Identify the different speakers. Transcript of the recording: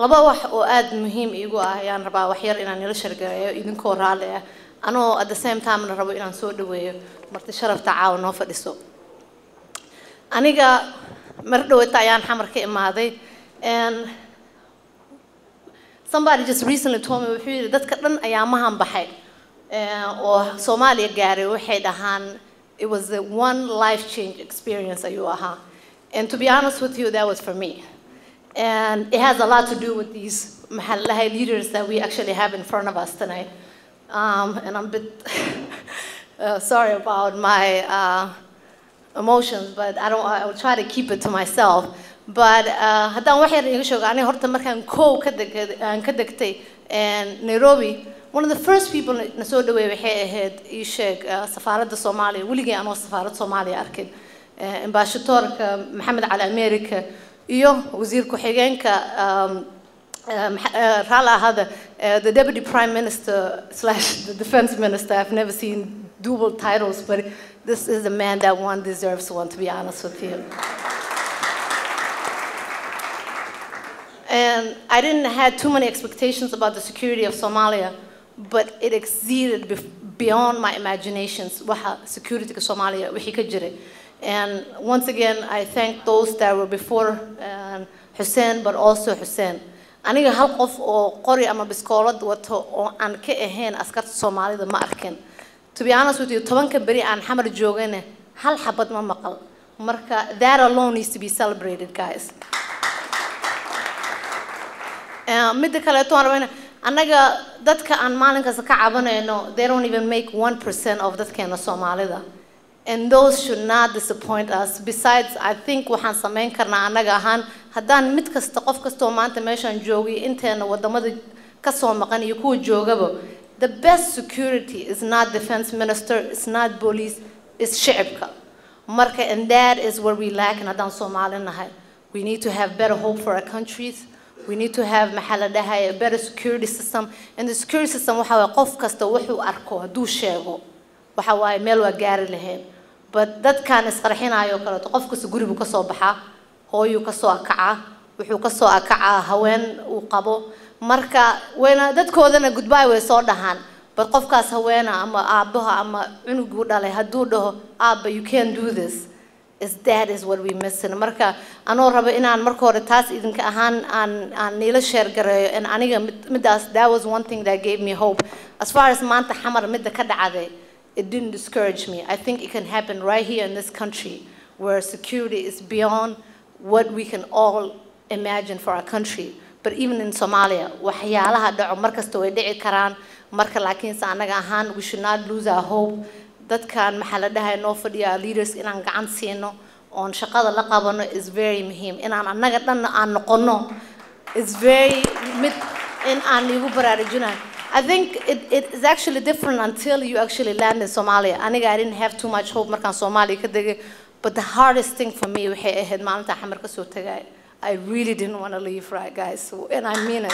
Speaker 1: laba wax oo aad muhiim iigu ah ayaan rabaa wax yar inaan ila shargayo idinkoo raali ah anoo at the same time na rabo inaan soo dhaweeyo marti sharafta caawa noo fadhiso aniga mar dhawata ayaan xamar ka imaaday and somebody just recently told me wuxuu yiri dadka dhan ayaamahan baxay oo Soomaaliya gaaray waxay dhahaan it was the one life change experience ayuu ahaa and to be honest with you that was for me. And it has a lot to do with these Mahalahi leaders that we actually have in front of us tonight. And I'm a bit sorry about my emotions, but I will try to keep it to myself. But haddaan wax yar iga sheego aniga horta markaan koow ka degtay Nairobi, one of the first people na soo dhaweeyay waxay ahayd ii sheeg safaaradda Soomaaliya weligii aanoo safaarad Soomaaliya arkin ambassadorka Maxamed Cali America iyo wasiir ku-xigeenka the deputy prime minister / the defense minister. I've never seen dual titles, but this is the man that one deserves one, to be honest with you. And I didn't have too many expectations about the security of Somalia, but it exceeded beyond my imaginations waxa security of Somalia wixii ka jiray. And once again, I thank those that were before Hussein, but also Hussein. Aniga hal qof oo qori ama biskoolad wato oo aan ka ahayn askarta Soomaalida ma arkin. To be honest with you, 10 bari aan xamar joogana hal xabad ma maqal. Marka that alone needs to be celebrated, guys. Midda kale toon rabana anaga dadka aan maalinkaas ka cabanayno they don't even make 1% of dadkeena Soomaalida. And those should not disappoint us. Besides, I think waxaan sameyn karnaa anaga ahaan haddaan mid kasta qof kasta oo maanta meeshaan joogay inteena wadamada ka soo maqan iyo kuwa joogaba the best security is not defense minister, it's not police, it's shicibka. Marka, and that is where we lack in haddaan Soomaali nahay. We need to have better hope for our countries. We need to have a better security system. And the security system waxa way qof kasta wuxuu arko hadduu sheego waxa way meel waa gaari lahayn. But dadkan isqarxinayo kale qof kasta guriga ka soo baxa hooyo ka soo akaca wuxuu ka soo akaca haween uu qabo marka weena dadkoodana goodbye way soo dhahan but qofkaas haweena ama aabaha ama cunugu dhalay haduu dhaho aaba you can't do this that is what we miss marka anoo rabo inaan marka hore taas idinka ahaan aan nila share gareeyo and aniga midaas that was one thing that gave me hope as far as maanta xamar midda ka dhacday. It didn't discourage me. I think it can happen right here in this country where security is beyond what we can all imagine for our country. But even in Somalia, waxyaalaha dhaco markasta way dhici karaan marka laakiin sa anaga ahaan we should not lose our hope. Dadkan maxaa la dhahay noo fadhiya leaders inaan gacan siino oon shaqada la qabano is very muhiim. Inaan anaga dhan aan noqono is very in aan igu baraarujinaan. I think it is actually different until you actually land in Somalia. I didn't have too much hope markaan Somalia ka degay, but the hardest thing for me waxay ahayd maalinta xamar ka soo tagay. I really didn't want to leave, right, guys? And I mean it.